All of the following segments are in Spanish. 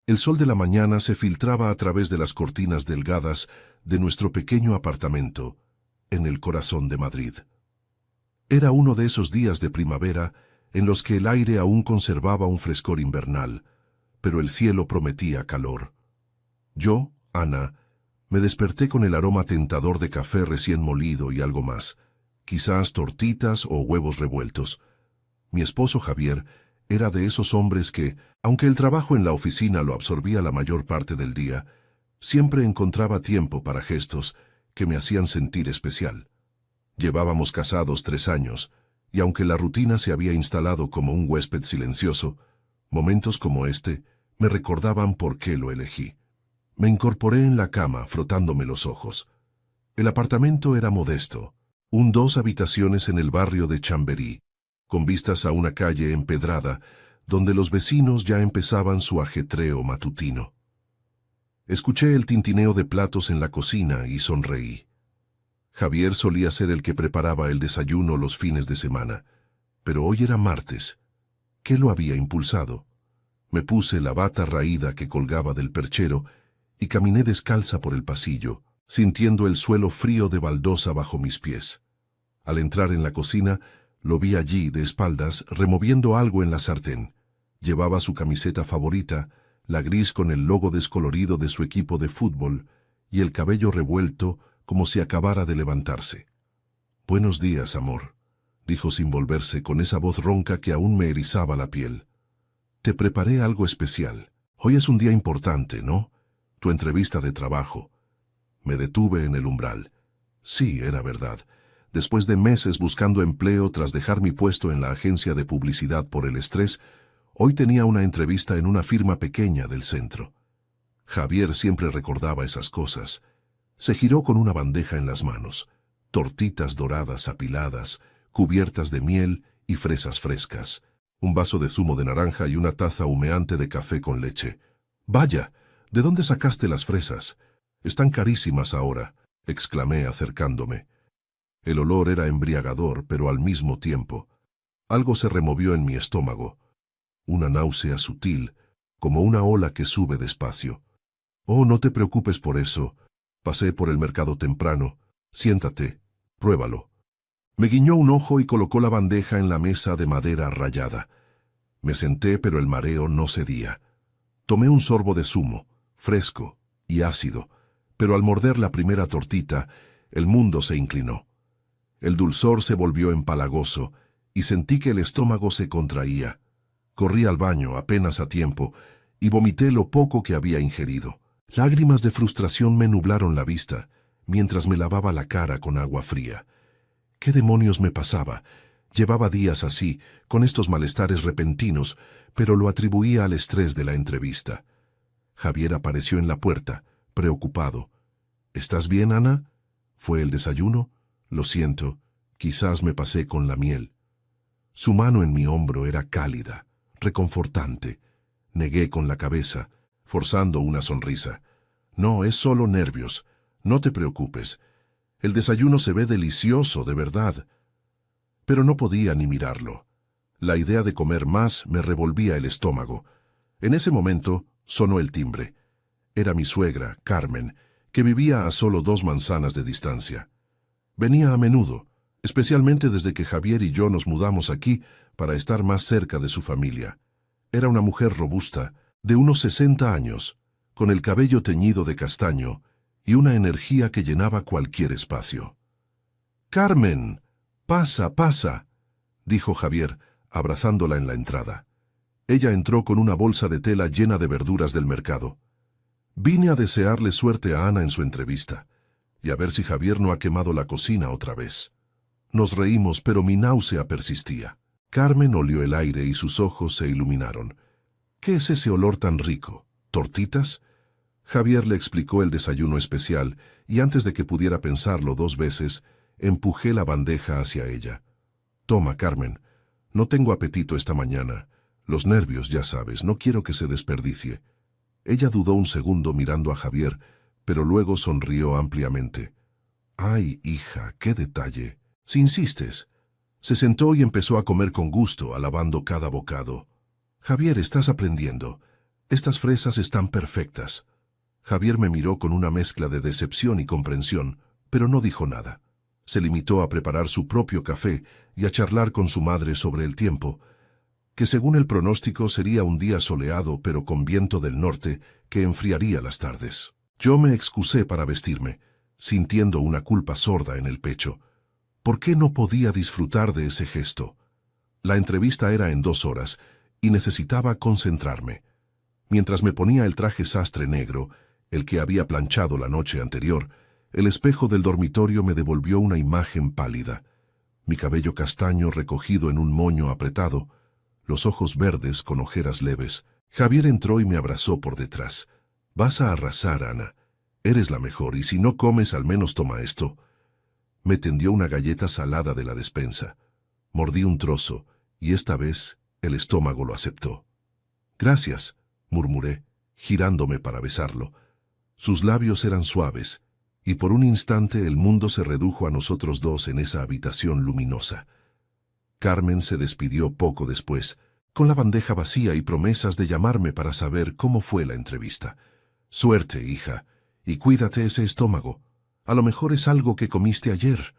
El sol de la mañana se filtraba a través de las cortinas delgadas de nuestro pequeño apartamento en el corazón de Madrid. Era uno de esos días de primavera en los que el aire aún conservaba un frescor invernal, pero el cielo prometía calor. Yo, Ana, me desperté con el aroma tentador de café recién molido y algo más, quizás tortitas o huevos revueltos. Mi esposo Javier era de esos hombres que, aunque el trabajo en la oficina lo absorbía la mayor parte del día, siempre encontraba tiempo para gestos que me hacían sentir especial. Llevábamos casados 3 años, y aunque la rutina se había instalado como un huésped silencioso, momentos como este me recordaban por qué lo elegí. Me incorporé en la cama, frotándome los ojos. El apartamento era modesto, un 2 habitaciones en el barrio de Chamberí, con vistas a una calle empedrada, donde los vecinos ya empezaban su ajetreo matutino. Escuché el tintineo de platos en la cocina y sonreí. Javier solía ser el que preparaba el desayuno los fines de semana, pero hoy era martes. ¿Qué lo había impulsado? Me puse la bata raída que colgaba del perchero y caminé descalza por el pasillo, sintiendo el suelo frío de baldosa bajo mis pies. Al entrar en la cocina, lo vi allí, de espaldas, removiendo algo en la sartén. Llevaba su camiseta favorita, la gris con el logo descolorido de su equipo de fútbol, y el cabello revuelto como si acabara de levantarse. «Buenos días, amor», dijo sin volverse, con esa voz ronca que aún me erizaba la piel. «Te preparé algo especial. Hoy es un día importante, ¿no? Tu entrevista de trabajo». Me detuve en el umbral. Sí, era verdad. Después de meses buscando empleo tras dejar mi puesto en la agencia de publicidad por el estrés, hoy tenía una entrevista en una firma pequeña del centro. Javier siempre recordaba esas cosas. Se giró con una bandeja en las manos, tortitas doradas apiladas, cubiertas de miel y fresas frescas, un vaso de zumo de naranja y una taza humeante de café con leche. «Vaya, ¿de dónde sacaste las fresas? Están carísimas ahora», exclamé acercándome. El olor era embriagador, pero al mismo tiempo. Algo se removió en mi estómago. Una náusea sutil, como una ola que sube despacio. «Oh, no te preocupes por eso. Pasé por el mercado temprano. Siéntate, pruébalo». Me guiñó un ojo y colocó la bandeja en la mesa de madera rayada. Me senté, pero el mareo no cedía. Tomé un sorbo de zumo, fresco y ácido, pero al morder la primera tortita, el mundo se inclinó. El dulzor se volvió empalagoso y sentí que el estómago se contraía. Corrí al baño apenas a tiempo y vomité lo poco que había ingerido. Lágrimas de frustración me nublaron la vista mientras me lavaba la cara con agua fría. ¿Qué demonios me pasaba? Llevaba días así, con estos malestares repentinos, pero lo atribuía al estrés de la entrevista. Javier apareció en la puerta, preocupado. «¿Estás bien, Ana? ¿Fue el desayuno? Lo siento, quizás me pasé con la miel». Su mano en mi hombro era cálida, reconfortante. Negué con la cabeza, forzando una sonrisa. «No, es solo nervios. No te preocupes. El desayuno se ve delicioso, de verdad». Pero no podía ni mirarlo. La idea de comer más me revolvía el estómago. En ese momento sonó el timbre. Era mi suegra, Carmen, que vivía a solo 2 manzanas de distancia. Venía a menudo, especialmente desde que Javier y yo nos mudamos aquí para estar más cerca de su familia. Era una mujer robusta, de unos 60 años, con el cabello teñido de castaño y una energía que llenaba cualquier espacio. «Carmen, pasa, pasa», dijo Javier, abrazándola en la entrada. Ella entró con una bolsa de tela llena de verduras del mercado. «Vine a desearle suerte a Ana en su entrevista, y a ver si Javier no ha quemado la cocina otra vez». Nos reímos, pero mi náusea persistía. Carmen olió el aire y sus ojos se iluminaron. «¿Qué es ese olor tan rico? ¿Tortitas?». Javier le explicó el desayuno especial, y antes de que pudiera pensarlo 2 veces, empujé la bandeja hacia ella. «Toma, Carmen. No tengo apetito esta mañana. Los nervios, ya sabes, no quiero que se desperdicie». Ella dudó un segundo mirando a Javier, pero luego sonrió ampliamente. «Ay, hija, qué detalle. Si insistes». Se sentó y empezó a comer con gusto, alabando cada bocado. «Javier, estás aprendiendo. Estas fresas están perfectas. Javier me miró con una mezcla de decepción y comprensión, pero no dijo nada. Se limitó a preparar su propio café y a charlar con su madre sobre el tiempo, que según el pronóstico sería un día soleado pero con viento del norte que enfriaría las tardes. Yo me excusé para vestirme, sintiendo una culpa sorda en el pecho. ¿Por qué no podía disfrutar de ese gesto? La entrevista era en 2 horas y necesitaba concentrarme. Mientras me ponía el traje sastre negro, el que había planchado la noche anterior, el espejo del dormitorio me devolvió una imagen pálida. Mi cabello castaño recogido en un moño apretado, los ojos verdes con ojeras leves. Javier entró y me abrazó por detrás. «Vas a arrasar, Ana. Eres la mejor, y si no comes, al menos toma esto». Me tendió una galleta salada de la despensa. Mordí un trozo, y esta vez el estómago lo aceptó. «Gracias», murmuré, girándome para besarlo. Sus labios eran suaves, y por un instante el mundo se redujo a nosotros dos en esa habitación luminosa. Carmen se despidió poco después, con la bandeja vacía y promesas de llamarme para saber cómo fue la entrevista. «Suerte, hija, y cuídate ese estómago. A lo mejor es algo que comiste ayer».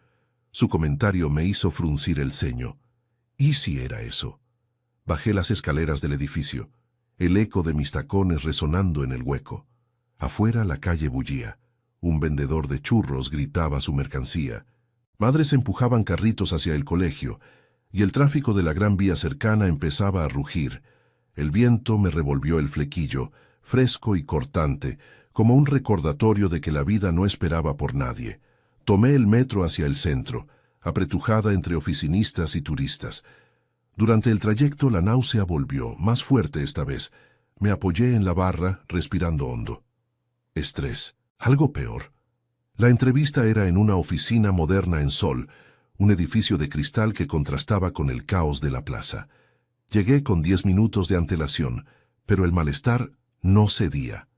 Su comentario me hizo fruncir el ceño. ¿Y si era eso? Bajé las escaleras del edificio, el eco de mis tacones resonando en el hueco. Afuera la calle bullía. Un vendedor de churros gritaba su mercancía. Madres empujaban carritos hacia el colegio, y el tráfico de la gran vía cercana empezaba a rugir. El viento me revolvió el flequillo, fresco y cortante, como un recordatorio de que la vida no esperaba por nadie. Tomé el metro hacia el centro, apretujada entre oficinistas y turistas. Durante el trayecto la náusea volvió, más fuerte esta vez. Me apoyé en la barra, respirando hondo. Estrés. Algo peor. La entrevista era en una oficina moderna en Sol, un edificio de cristal que contrastaba con el caos de la plaza. Llegué con 10 minutos de antelación, pero el malestar no cedía.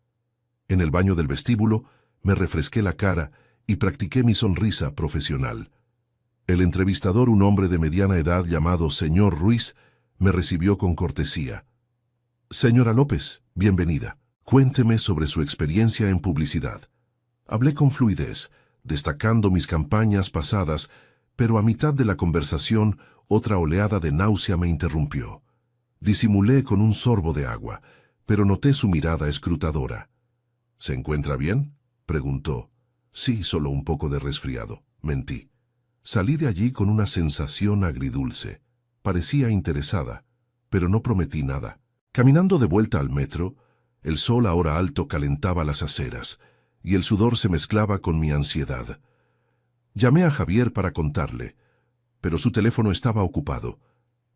En el baño del vestíbulo me refresqué la cara y practiqué mi sonrisa profesional. El entrevistador, un hombre de mediana edad llamado señor Ruiz, me recibió con cortesía. «Señora López, bienvenida. Cuénteme sobre su experiencia en publicidad». Hablé con fluidez, destacando mis campañas pasadas, pero a mitad de la conversación otra oleada de náusea me interrumpió. Disimulé con un sorbo de agua, pero noté su mirada escrutadora. «¿Se encuentra bien?», preguntó. «Sí, solo un poco de resfriado», mentí. Salí de allí con una sensación agridulce. Parecía interesada, pero no prometí nada. Caminando de vuelta al metro, el sol ahora alto calentaba las aceras, y el sudor se mezclaba con mi ansiedad. Llamé a Javier para contarle, pero su teléfono estaba ocupado.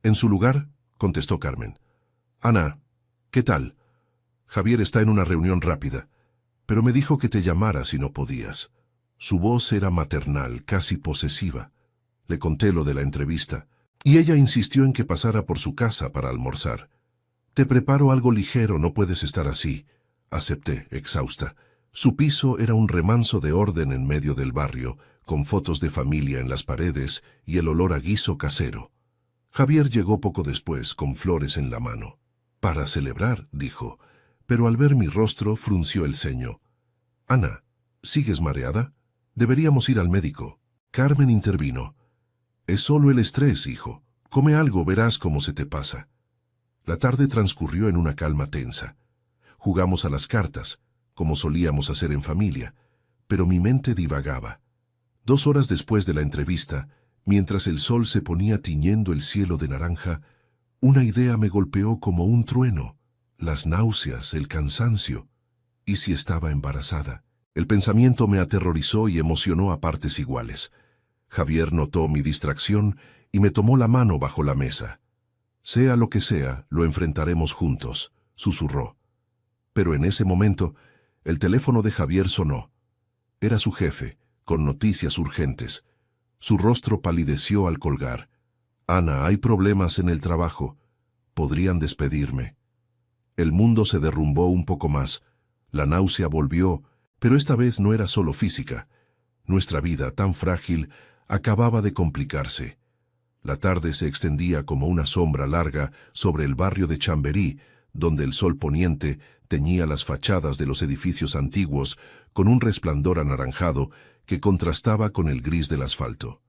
«En su lugar», contestó Carmen. «Ana, ¿qué tal? Javier está en una reunión rápida, pero me dijo que te llamara si no podías». Su voz era maternal, casi posesiva. Le conté lo de la entrevista, y ella insistió en que pasara por su casa para almorzar. «Te preparo algo ligero, no puedes estar así», acepté, exhausta. Su piso era un remanso de orden en medio del barrio, con fotos de familia en las paredes y el olor a guiso casero. Javier llegó poco después, con flores en la mano. «Para celebrar», dijo, pero al ver mi rostro frunció el ceño. «Ana, ¿sigues mareada? Deberíamos ir al médico». Carmen intervino. «Es solo el estrés, hijo. Come algo, verás cómo se te pasa». La tarde transcurrió en una calma tensa. Jugamos a las cartas, como solíamos hacer en familia, pero mi mente divagaba. 2 horas después de la entrevista, mientras el sol se ponía tiñendo el cielo de naranja, una idea me golpeó como un trueno. Las náuseas, el cansancio. ¿Y si estaba embarazada? El pensamiento me aterrorizó y emocionó a partes iguales. Javier notó mi distracción y me tomó la mano bajo la mesa. «Sea lo que sea, lo enfrentaremos juntos», susurró. Pero en ese momento, el teléfono de Javier sonó. Era su jefe, con noticias urgentes. Su rostro palideció al colgar. «Ana, hay problemas en el trabajo. Podrían despedirme». El mundo se derrumbó un poco más. La náusea volvió, pero esta vez no era solo física. Nuestra vida, tan frágil, acababa de complicarse. La tarde se extendía como una sombra larga sobre el barrio de Chamberí, donde el sol poniente teñía las fachadas de los edificios antiguos con un resplandor anaranjado que contrastaba con el gris del asfalto.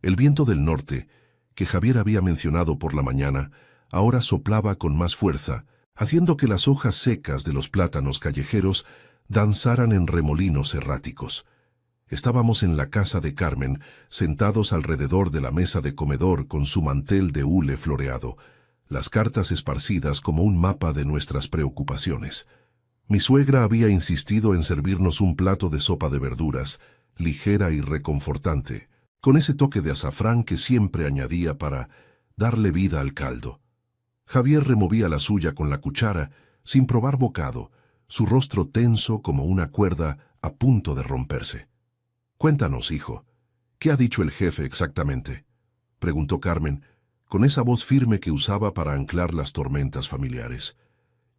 El viento del norte, que Javier había mencionado por la mañana, ahora soplaba con más fuerza, haciendo que las hojas secas de los plátanos callejeros danzaran en remolinos erráticos. Estábamos en la casa de Carmen, sentados alrededor de la mesa de comedor con su mantel de hule floreado, las cartas esparcidas como un mapa de nuestras preocupaciones. Mi suegra había insistido en servirnos un plato de sopa de verduras, ligera y reconfortante, con ese toque de azafrán que siempre añadía para darle vida al caldo. Javier removía la suya con la cuchara, sin probar bocado, su rostro tenso como una cuerda a punto de romperse. «Cuéntanos, hijo, ¿qué ha dicho el jefe exactamente?», preguntó Carmen, con esa voz firme que usaba para anclar las tormentas familiares.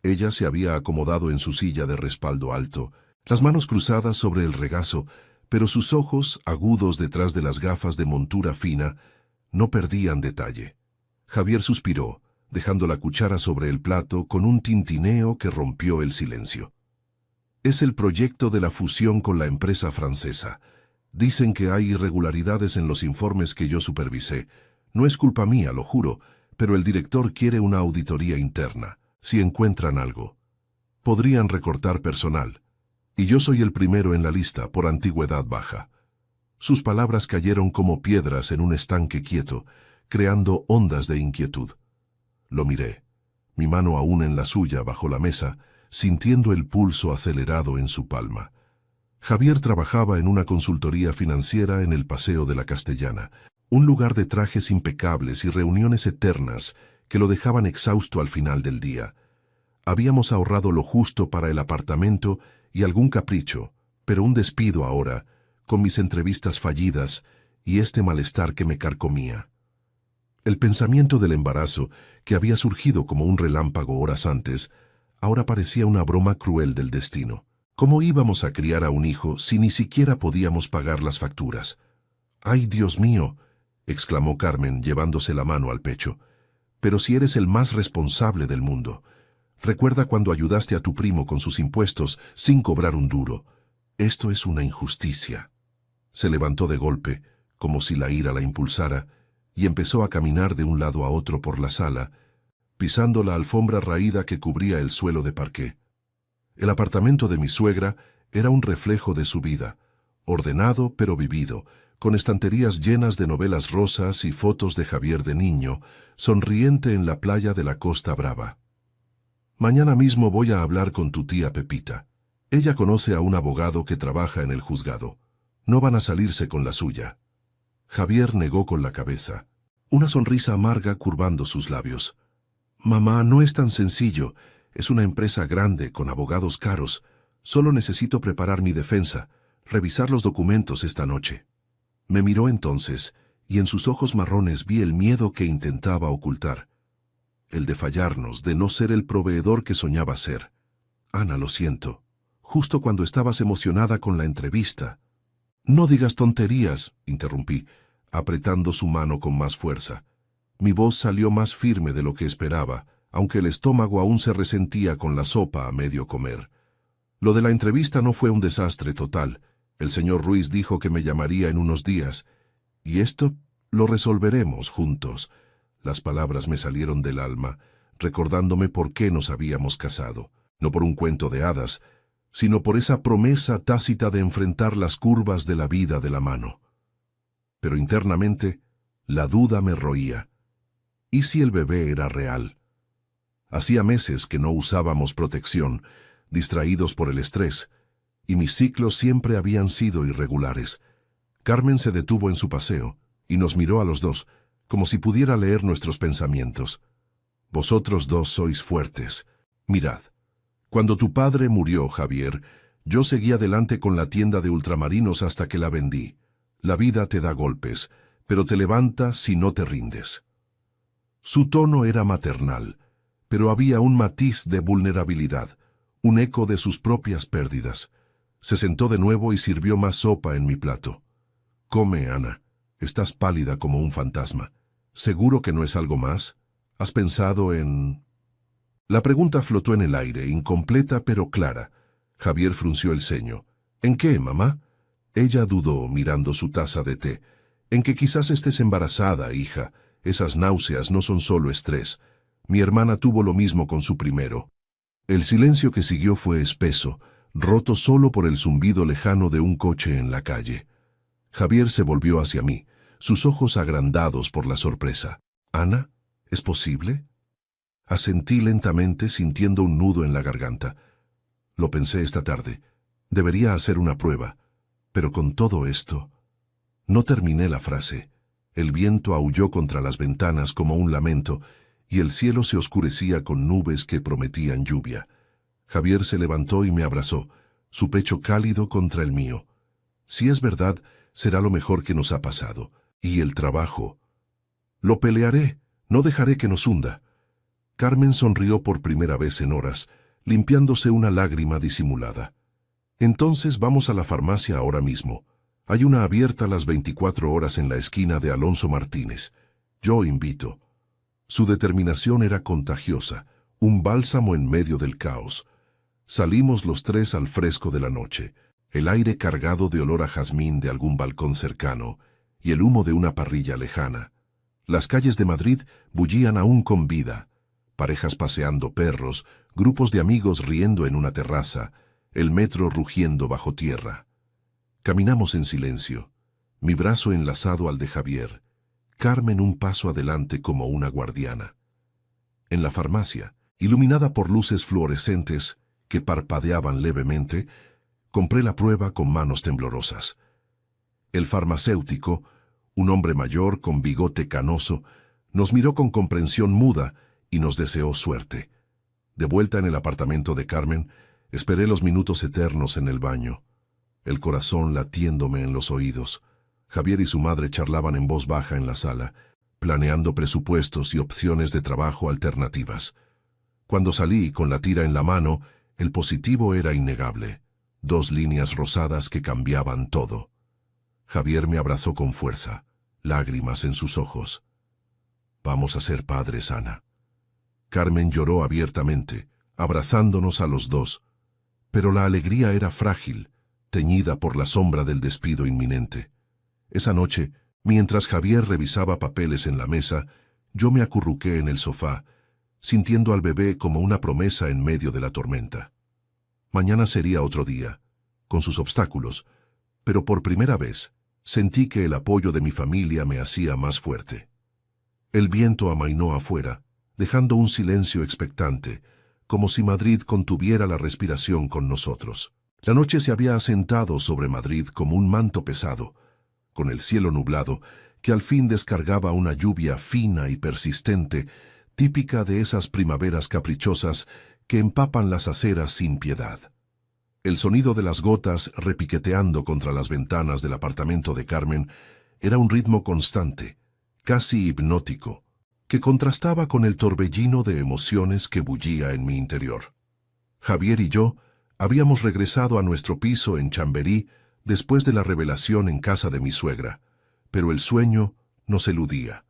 Ella se había acomodado en su silla de respaldo alto, las manos cruzadas sobre el regazo, pero sus ojos, agudos detrás de las gafas de montura fina, no perdían detalle. Javier suspiró, dejando la cuchara sobre el plato con un tintineo que rompió el silencio. «Es el proyecto de la fusión con la empresa francesa. Dicen que hay irregularidades en los informes que yo supervisé. No es culpa mía, lo juro, pero el director quiere una auditoría interna. Si encuentran algo, podrían recortar personal. Y yo soy el primero en la lista por antigüedad baja». Sus palabras cayeron como piedras en un estanque quieto, creando ondas de inquietud. Lo miré, mi mano aún en la suya bajo la mesa, sintiendo el pulso acelerado en su palma. Javier trabajaba en una consultoría financiera en el Paseo de la Castellana, un lugar de trajes impecables y reuniones eternas que lo dejaban exhausto al final del día. Habíamos ahorrado lo justo para el apartamento y algún capricho, pero un despido ahora, con mis entrevistas fallidas y este malestar que me carcomía. El pensamiento del embarazo, que había surgido como un relámpago horas antes, ahora parecía una broma cruel del destino. ¿Cómo íbamos a criar a un hijo si ni siquiera podíamos pagar las facturas? «¡Ay, Dios mío!», exclamó Carmen, llevándose la mano al pecho. «Pero si eres el más responsable del mundo. Recuerda cuando ayudaste a tu primo con sus impuestos sin cobrar un duro. Esto es una injusticia». Se levantó de golpe, como si la ira la impulsara, y empezó a caminar de un lado a otro por la sala, pisando la alfombra raída que cubría el suelo de parqué. El apartamento de mi suegra era un reflejo de su vida, ordenado pero vivido, con estanterías llenas de novelas rosas y fotos de Javier de niño, sonriente en la playa de la Costa Brava. «Mañana mismo voy a hablar con tu tía Pepita. Ella conoce a un abogado que trabaja en el juzgado. No van a salirse con la suya». Javier negó con la cabeza, una sonrisa amarga curvando sus labios. «Mamá, no es tan sencillo. Es una empresa grande, con abogados caros. Solo necesito preparar mi defensa, revisar los documentos esta noche». Me miró entonces, y en sus ojos marrones vi el miedo que intentaba ocultar. El de fallarnos, de no ser el proveedor que soñaba ser. «Ana, lo siento. Justo cuando estabas emocionada con la entrevista». «No digas tonterías», interrumpí, apretando su mano con más fuerza. Mi voz salió más firme de lo que esperaba, aunque el estómago aún se resentía con la sopa a medio comer. Lo de la entrevista no fue un desastre total. El señor Ruiz dijo que me llamaría en unos días. Y esto lo resolveremos juntos. Las palabras me salieron del alma, recordándome por qué nos habíamos casado. No por un cuento de hadas, sino por esa promesa tácita de enfrentar las curvas de la vida de la mano. Pero internamente, la duda me roía. ¿Y si el bebé era real? Hacía meses que no usábamos protección, distraídos por el estrés, y mis ciclos siempre habían sido irregulares. Carmen se detuvo en su paseo y nos miró a los dos, como si pudiera leer nuestros pensamientos. «Vosotros dos sois fuertes. Mirad. Cuando tu padre murió, Javier, yo seguí adelante con la tienda de ultramarinos hasta que la vendí. La vida te da golpes, pero te levanta si no te rindes». Su tono era maternal, pero había un matiz de vulnerabilidad, un eco de sus propias pérdidas. Se sentó de nuevo y sirvió más sopa en mi plato. «Come, Ana. Estás pálida como un fantasma. ¿Seguro que no es algo más? ¿Has pensado en...?» La pregunta flotó en el aire, incompleta pero clara. Javier frunció el ceño. ¿En qué, mamá? Ella dudó, mirando su taza de té. En que quizás estés embarazada, hija. Esas náuseas no son solo estrés. Mi hermana tuvo lo mismo con su primero. El silencio que siguió fue espeso, roto solo por el zumbido lejano de un coche en la calle. Javier se volvió hacia mí, sus ojos agrandados por la sorpresa. ¿Ana? ¿Es posible? Asentí lentamente, sintiendo un nudo en la garganta. Lo pensé esta tarde. Debería hacer una prueba. Pero con todo esto... No terminé la frase. El viento aulló contra las ventanas como un lamento, y el cielo se oscurecía con nubes que prometían lluvia. Javier se levantó y me abrazó, su pecho cálido contra el mío. Si es verdad, será lo mejor que nos ha pasado. ¿Y el trabajo? Lo pelearé, no dejaré que nos hunda. Carmen sonrió por primera vez en horas, limpiándose una lágrima disimulada. Entonces vamos a la farmacia ahora mismo. Hay una abierta las 24 horas en la esquina de Alonso Martínez. Yo invito. Su determinación era contagiosa, un bálsamo en medio del caos. Salimos los tres al fresco de la noche, el aire cargado de olor a jazmín de algún balcón cercano y el humo de una parrilla lejana. Las calles de Madrid bullían aún con vida, parejas paseando perros, grupos de amigos riendo en una terraza, el metro rugiendo bajo tierra. Caminamos en silencio, mi brazo enlazado al de Javier, Carmen un paso adelante como una guardiana. En la farmacia, iluminada por luces fluorescentes que parpadeaban levemente, compré la prueba con manos temblorosas. El farmacéutico, un hombre mayor con bigote canoso, nos miró con comprensión muda y nos deseó suerte. De vuelta en el apartamento de Carmen, esperé los minutos eternos en el baño, el corazón latiéndome en los oídos. Javier y su madre charlaban en voz baja en la sala, planeando presupuestos y opciones de trabajo alternativas. Cuando salí con la tira en la mano, el positivo era innegable. 2 líneas rosadas que cambiaban todo. Javier me abrazó con fuerza, lágrimas en sus ojos. Vamos a ser padres, Ana. Carmen lloró abiertamente, abrazándonos a los dos, pero la alegría era frágil, teñida por la sombra del despido inminente. Esa noche, mientras Javier revisaba papeles en la mesa, yo me acurruqué en el sofá, sintiendo al bebé como una promesa en medio de la tormenta. Mañana sería otro día, con sus obstáculos, pero por primera vez sentí que el apoyo de mi familia me hacía más fuerte. El viento amainó afuera, dejando un silencio expectante, como si Madrid contuviera la respiración con nosotros. La noche se había asentado sobre Madrid como un manto pesado, con el cielo nublado, que al fin descargaba una lluvia fina y persistente, típica de esas primaveras caprichosas que empapan las aceras sin piedad. El sonido de las gotas repiqueteando contra las ventanas del apartamento de Carmen era un ritmo constante, casi hipnótico, que contrastaba con el torbellino de emociones que bullía en mi interior. Javier y yo habíamos regresado a nuestro piso en Chamberí después de la revelación en casa de mi suegra, pero el sueño nos eludía.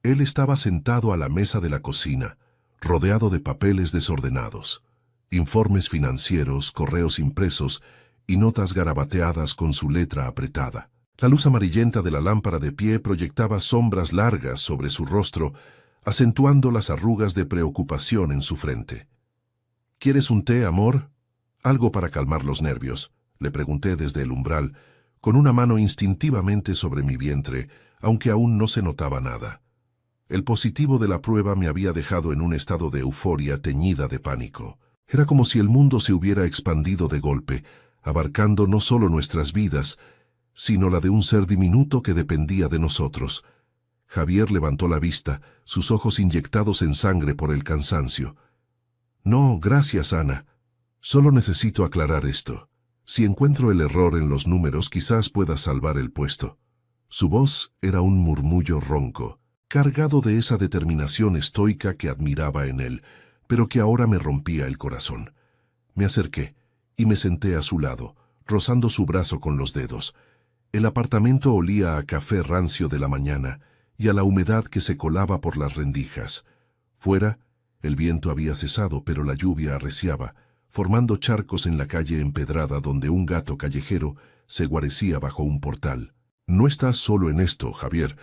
Él estaba sentado a la mesa de la cocina, rodeado de papeles desordenados, informes financieros, correos impresos y notas garabateadas con su letra apretada. La luz amarillenta de la lámpara de pie proyectaba sombras largas sobre su rostro, acentuando las arrugas de preocupación en su frente. ¿Quieres un té, amor? Algo para calmar los nervios, le pregunté desde el umbral, con una mano instintivamente sobre mi vientre, aunque aún no se notaba nada. El positivo de la prueba me había dejado en un estado de euforia teñida de pánico. Era como si el mundo se hubiera expandido de golpe, abarcando no solo nuestras vidas, sino la de un ser diminuto que dependía de nosotros. Javier levantó la vista, sus ojos inyectados en sangre por el cansancio. No, gracias, Ana. Solo necesito aclarar esto. Si encuentro el error en los números, quizás pueda salvar el puesto. Su voz era un murmullo ronco, cargado de esa determinación estoica que admiraba en él, pero que ahora me rompía el corazón. Me acerqué y me senté a su lado, rozando su brazo con los dedos. El apartamento olía a café rancio de la mañana y a la humedad que se colaba por las rendijas. Fuera, El viento había cesado, pero la lluvia arreciaba, formando charcos en la calle empedrada donde un gato callejero se guarecía bajo un portal. No estás solo en esto, Javier.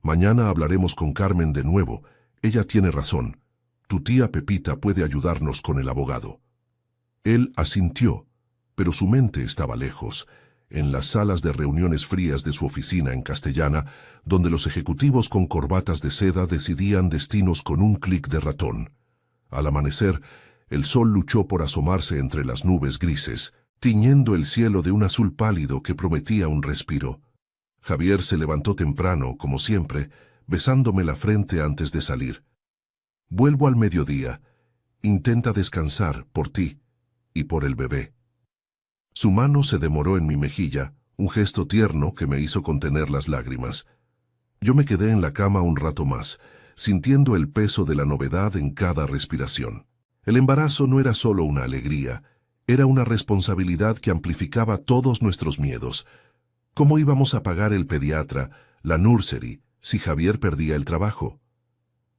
Mañana hablaremos con Carmen de nuevo. Ella tiene razón. Tu tía Pepita puede ayudarnos con el abogado. Él asintió, pero su mente estaba lejos, en las salas de reuniones frías de su oficina en Castellana, donde los ejecutivos con corbatas de seda decidían destinos con un clic de ratón. Al amanecer, el sol luchó por asomarse entre las nubes grises, tiñendo el cielo de un azul pálido que prometía un respiro. Javier se levantó temprano, como siempre, besándome la frente antes de salir. Vuelvo al mediodía. Intenta descansar por ti y por el bebé. Su mano se demoró en mi mejilla, un gesto tierno que me hizo contener las lágrimas. Yo me quedé en la cama un rato más, sintiendo el peso de la novedad en cada respiración. El embarazo no era solo una alegría, era una responsabilidad que amplificaba todos nuestros miedos. ¿Cómo íbamos a pagar el pediatra, la nursery, si Javier perdía el trabajo?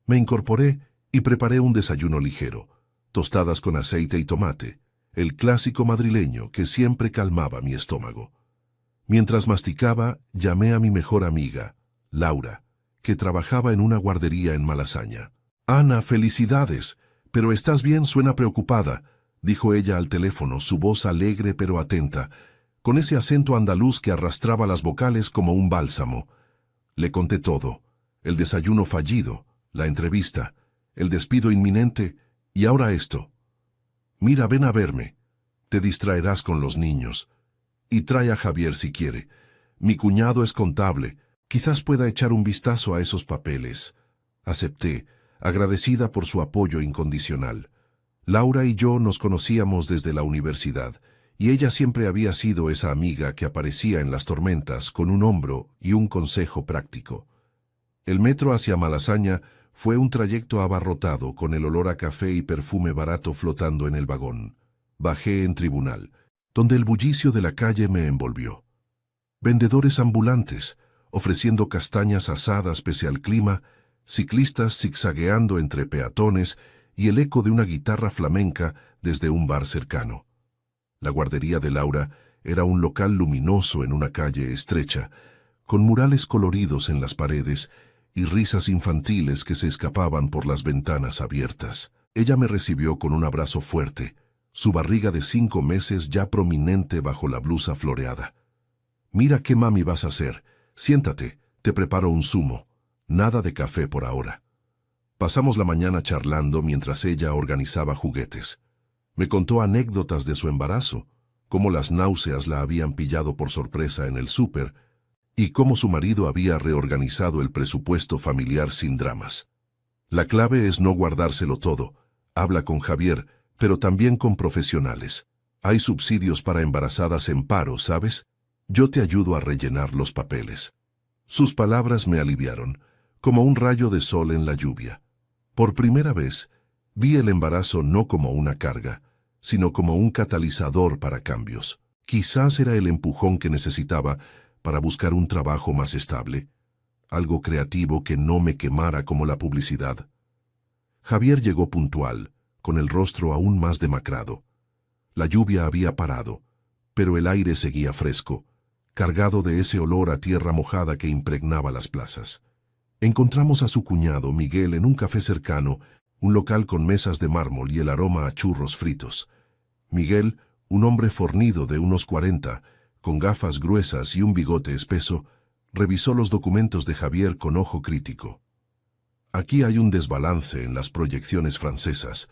Me incorporé y preparé un desayuno ligero, tostadas con aceite y tomate, el clásico madrileño que siempre calmaba mi estómago. Mientras masticaba, llamé a mi mejor amiga, Laura, que trabajaba en una guardería en Malasaña. «Ana, felicidades, pero estás bien, suena preocupada», dijo ella al teléfono, su voz alegre pero atenta, con ese acento andaluz que arrastraba las vocales como un bálsamo. Le conté todo, el desayuno fallido, la entrevista, el despido inminente y ahora esto. «Mira, ven a verme. Te distraerás con los niños. Y trae a Javier si quiere. Mi cuñado es contable. Quizás pueda echar un vistazo a esos papeles». Acepté, agradecida por su apoyo incondicional. Laura y yo nos conocíamos desde la universidad, y ella siempre había sido esa amiga que aparecía en las tormentas con un hombro y un consejo práctico. El metro hacia Malasaña fue un trayecto abarrotado con el olor a café y perfume barato flotando en el vagón. Bajé en Tribunal, donde el bullicio de la calle me envolvió. Vendedores ambulantes, ofreciendo castañas asadas pese al clima, ciclistas zigzagueando entre peatones y el eco de una guitarra flamenca desde un bar cercano. La guardería de Laura era un local luminoso en una calle estrecha, con murales coloridos en las paredes y risas infantiles que se escapaban por las ventanas abiertas. Ella me recibió con un abrazo fuerte, su barriga de 5 meses ya prominente bajo la blusa floreada. «Mira qué mami vas a hacer. Siéntate, te preparo un zumo. Nada de café por ahora». Pasamos la mañana charlando mientras ella organizaba juguetes. Me contó anécdotas de su embarazo, cómo las náuseas la habían pillado por sorpresa en el súper y cómo su marido había reorganizado el presupuesto familiar sin dramas. La clave es no guardárselo todo. Habla con Javier, pero también con profesionales. Hay subsidios para embarazadas en paro, ¿sabes? Yo te ayudo a rellenar los papeles. Sus palabras me aliviaron, como un rayo de sol en la lluvia. Por primera vez, vi el embarazo no como una carga, sino como un catalizador para cambios. Quizás era el empujón que necesitaba para buscar un trabajo más estable, algo creativo que no me quemara como la publicidad. Javier llegó puntual, con el rostro aún más demacrado. La lluvia había parado, pero el aire seguía fresco, cargado de ese olor a tierra mojada que impregnaba las plazas. Encontramos a su cuñado, Miguel, en un café cercano, un local con mesas de mármol y el aroma a churros fritos. Miguel, un hombre fornido de unos 40, con gafas gruesas y un bigote espeso, revisó los documentos de Javier con ojo crítico. «Aquí hay un desbalance en las proyecciones francesas.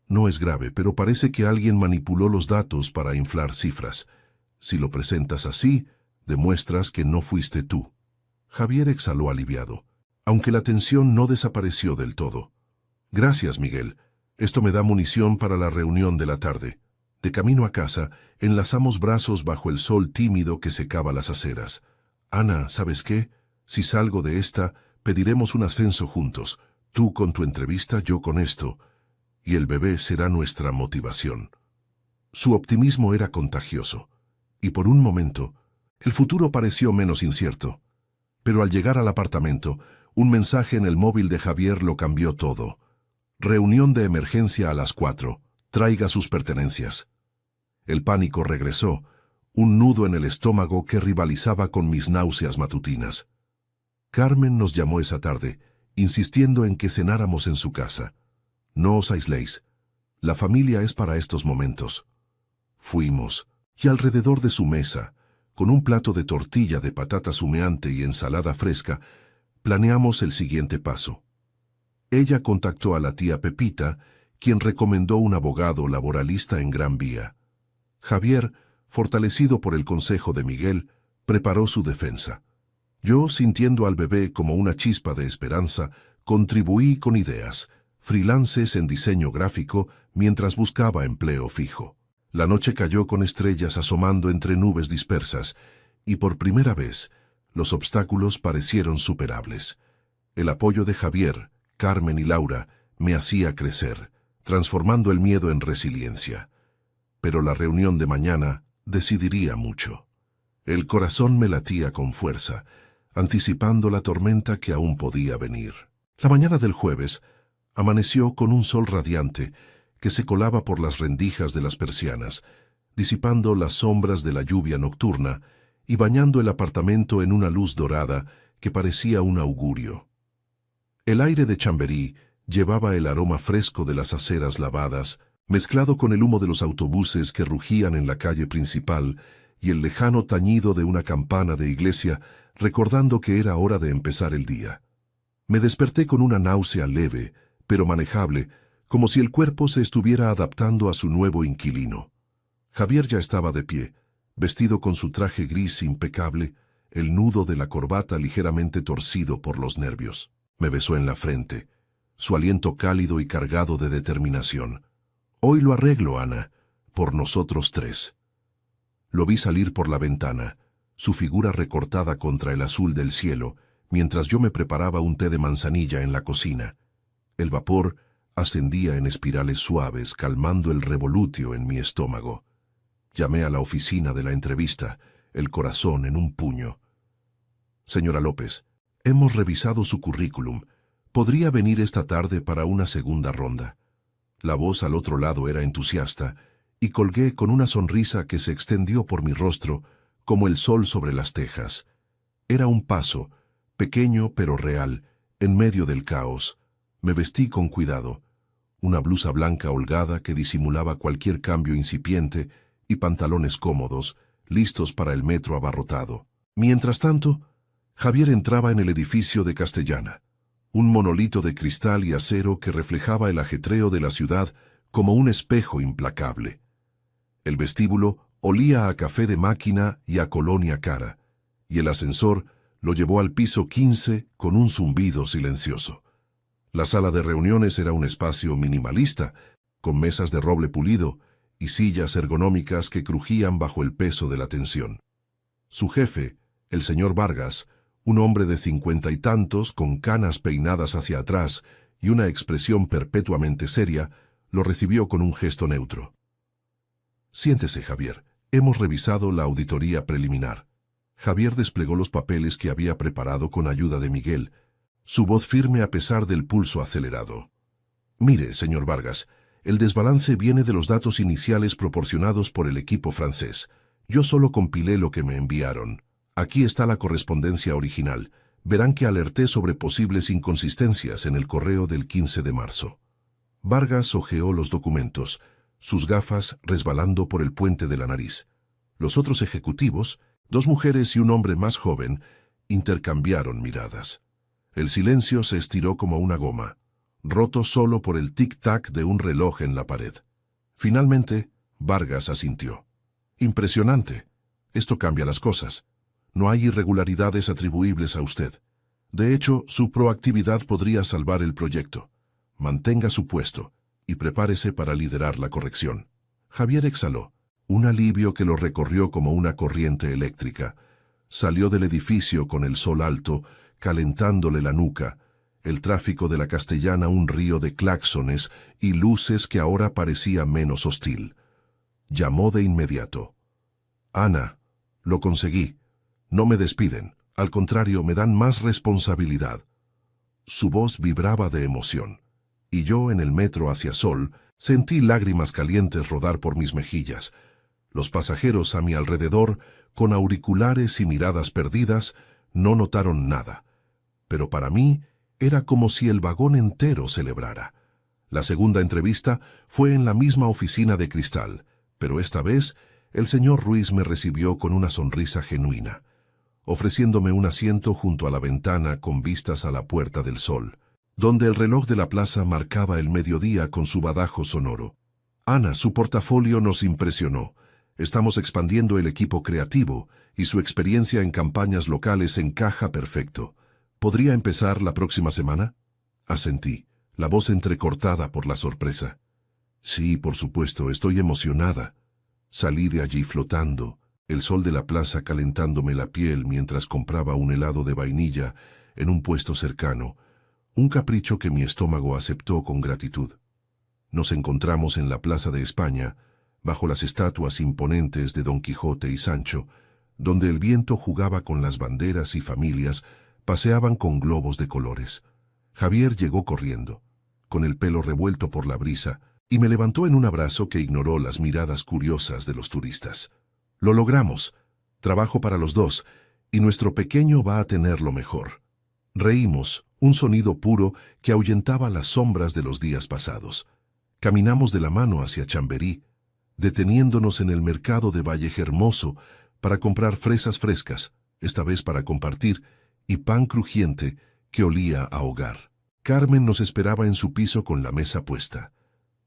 No es grave, pero parece que alguien manipuló los datos para inflar cifras. Si lo presentas así, demuestras que no fuiste tú». Javier exhaló aliviado, aunque la tensión no desapareció del todo. «Gracias, Miguel. Esto me da munición para la reunión de la tarde». De camino a casa, enlazamos brazos bajo el sol tímido que secaba las aceras. «Ana, ¿sabes qué? Si salgo de esta, pediremos un ascenso juntos. Tú con tu entrevista, yo con esto. Y el bebé será nuestra motivación». Su optimismo era contagioso, y por un momento, el futuro pareció menos incierto. Pero al llegar al apartamento, un mensaje en el móvil de Javier lo cambió todo. Reunión de emergencia a las 4. Traiga sus pertenencias. El pánico regresó, un nudo en el estómago que rivalizaba con mis náuseas matutinas. Carmen nos llamó esa tarde, insistiendo en que cenáramos en su casa. No os aisléis. La familia es para estos momentos. Fuimos, y alrededor de su mesa, con un plato de tortilla de patatas humeante y ensalada fresca, planeamos el siguiente paso. Ella contactó a la tía Pepita, quien recomendó un abogado laboralista en Gran Vía. Javier, fortalecido por el consejo de Miguel, preparó su defensa. Yo, sintiendo al bebé como una chispa de esperanza, contribuí con ideas, freelances en diseño gráfico, mientras buscaba empleo fijo. La noche cayó con estrellas asomando entre nubes dispersas, y por primera vez, los obstáculos parecieron superables. El apoyo de Javier, Carmen y Laura me hacía crecer, transformando el miedo en resiliencia. Pero la reunión de mañana decidiría mucho. El corazón me latía con fuerza, anticipando la tormenta que aún podía venir. La mañana del jueves amaneció con un sol radiante que se colaba por las rendijas de las persianas, disipando las sombras de la lluvia nocturna y bañando el apartamento en una luz dorada que parecía un augurio. El aire de Chamberí llevaba el aroma fresco de las aceras lavadas, mezclado con el humo de los autobuses que rugían en la calle principal y el lejano tañido de una campana de iglesia, recordando que era hora de empezar el día. Me desperté con una náusea leve, pero manejable, como si el cuerpo se estuviera adaptando a su nuevo inquilino. Javier ya estaba de pie, vestido con su traje gris impecable, el nudo de la corbata ligeramente torcido por los nervios. Me besó en la frente, su aliento cálido y cargado de determinación. «Hoy lo arreglo, Ana, por nosotros tres». Lo vi salir por la ventana, su figura recortada contra el azul del cielo, mientras yo me preparaba un té de manzanilla en la cocina. El vapor ascendía en espirales suaves, calmando el revolutio en mi estómago. Llamé a la oficina de la entrevista, el corazón en un puño. «Señora López, hemos revisado su currículum. ¿Podría venir esta tarde para una segunda ronda?» La voz al otro lado era entusiasta, y colgué con una sonrisa que se extendió por mi rostro como el sol sobre las tejas. Era un paso, pequeño pero real, en medio del caos. Me vestí con cuidado, una blusa blanca holgada que disimulaba cualquier cambio incipiente y pantalones cómodos, listos para el metro abarrotado. Mientras tanto, Javier entraba en el edificio de Castellana, un monolito de cristal y acero que reflejaba el ajetreo de la ciudad como un espejo implacable. El vestíbulo olía a café de máquina y a colonia cara, y el ascensor lo llevó al piso 15 con un zumbido silencioso. La sala de reuniones era un espacio minimalista, con mesas de roble pulido y sillas ergonómicas que crujían bajo el peso de la tensión. Su jefe, el señor Vargas, un hombre de 50 y tantos, con canas peinadas hacia atrás y una expresión perpetuamente seria, lo recibió con un gesto neutro. «Siéntese, Javier. Hemos revisado la auditoría preliminar». Javier desplegó los papeles que había preparado con ayuda de Miguel, su voz firme a pesar del pulso acelerado. «Mire, señor Vargas, el desbalance viene de los datos iniciales proporcionados por el equipo francés. Yo solo compilé lo que me enviaron. Aquí está la correspondencia original. Verán que alerté sobre posibles inconsistencias en el correo del 15 de marzo. Vargas hojeó los documentos, sus gafas resbalando por el puente de la nariz. Los otros ejecutivos, 2 mujeres y un hombre más joven, intercambiaron miradas. El silencio se estiró como una goma, roto solo por el tic-tac de un reloj en la pared. Finalmente, Vargas asintió. «Impresionante. Esto cambia las cosas. No hay irregularidades atribuibles a usted. De hecho, su proactividad podría salvar el proyecto. Mantenga su puesto y prepárese para liderar la corrección». Javier exhaló, un alivio que lo recorrió como una corriente eléctrica. Salió del edificio con el sol alto, calentándole la nuca, el tráfico de la Castellana un río de claxones y luces que ahora parecía menos hostil. Llamó de inmediato. «Ana, lo conseguí. No me despiden, al contrario, me dan más responsabilidad». Su voz vibraba de emoción. Y yo, en el metro hacia Sol, sentí lágrimas calientes rodar por mis mejillas. Los pasajeros a mi alrededor, con auriculares y miradas perdidas, no notaron nada. Pero para mí era como si el vagón entero celebrara. La segunda entrevista fue en la misma oficina de cristal, pero esta vez el señor Ruiz me recibió con una sonrisa genuina, ofreciéndome un asiento junto a la ventana con vistas a la Puerta del Sol, donde el reloj de la plaza marcaba el mediodía con su badajo sonoro. Ana, su portafolio nos impresionó. Estamos expandiendo el equipo creativo y su experiencia en campañas locales encaja perfecto. ¿Podría empezar la próxima semana? Asentí, la voz entrecortada por la sorpresa. Sí, por supuesto, estoy emocionada. Salí de allí flotando, el sol de la plaza calentándome la piel mientras compraba un helado de vainilla en un puesto cercano, un capricho que mi estómago aceptó con gratitud. Nos encontramos en la Plaza de España, bajo las estatuas imponentes de Don Quijote y Sancho, donde el viento jugaba con las banderas y familias paseaban con globos de colores. Javier llegó corriendo, con el pelo revuelto por la brisa, y me levantó en un abrazo que ignoró las miradas curiosas de los turistas. Lo logramos. Trabajo para los dos, y nuestro pequeño va a tener lo mejor. Reímos, un sonido puro que ahuyentaba las sombras de los días pasados. Caminamos de la mano hacia Chamberí, deteniéndonos en el mercado de Vallehermoso para comprar fresas frescas, esta vez para compartir, y pan crujiente que olía a hogar. Carmen nos esperaba en su piso con la mesa puesta.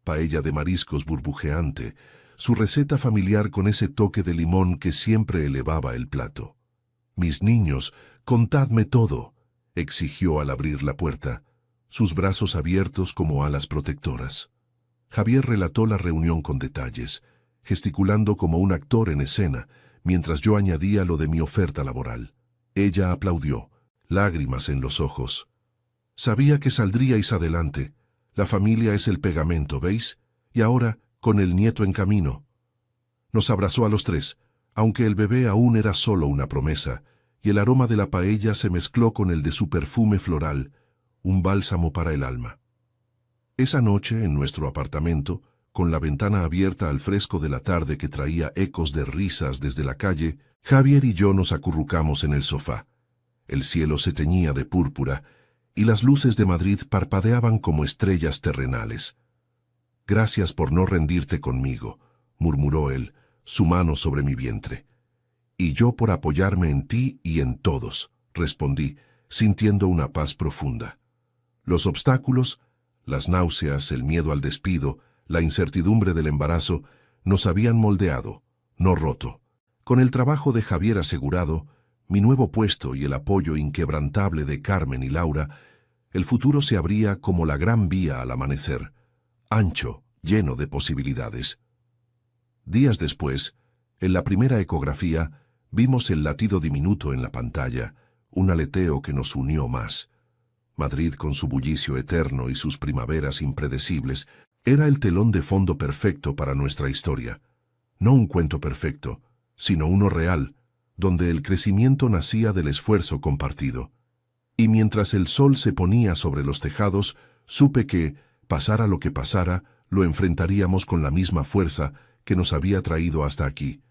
Paella de mariscos burbujeante, su receta familiar con ese toque de limón que siempre elevaba el plato. «Mis niños, contadme todo», exigió al abrir la puerta, sus brazos abiertos como alas protectoras. Javier relató la reunión con detalles, gesticulando como un actor en escena, mientras yo añadía lo de mi oferta laboral. Ella aplaudió, lágrimas en los ojos. «Sabía que saldríais adelante. La familia es el pegamento, ¿veis? Y ahora, con el nieto en camino». Nos abrazó a los tres, aunque el bebé aún era solo una promesa, y el aroma de la paella se mezcló con el de su perfume floral, un bálsamo para el alma. Esa noche, en nuestro apartamento, con la ventana abierta al fresco de la tarde que traía ecos de risas desde la calle, Javier y yo nos acurrucamos en el sofá. El cielo se teñía de púrpura, y las luces de Madrid parpadeaban como estrellas terrenales. «Gracias por no rendirte conmigo», murmuró él, su mano sobre mi vientre. «Y yo por apoyarme en ti y en todos», respondí, sintiendo una paz profunda. Los obstáculos, las náuseas, el miedo al despido, la incertidumbre del embarazo, nos habían moldeado, no roto. Con el trabajo de Javier asegurado, mi nuevo puesto y el apoyo inquebrantable de Carmen y Laura, el futuro se abría como la gran vía al amanecer, ancho, lleno de posibilidades. Días después, en la primera ecografía, vimos el latido diminuto en la pantalla, un aleteo que nos unió más. Madrid, con su bullicio eterno y sus primaveras impredecibles, era el telón de fondo perfecto para nuestra historia. No un cuento perfecto, sino uno real, donde el crecimiento nacía del esfuerzo compartido. Y mientras el sol se ponía sobre los tejados, supe que, pasara lo que pasara, lo enfrentaríamos con la misma fuerza que nos había traído hasta aquí.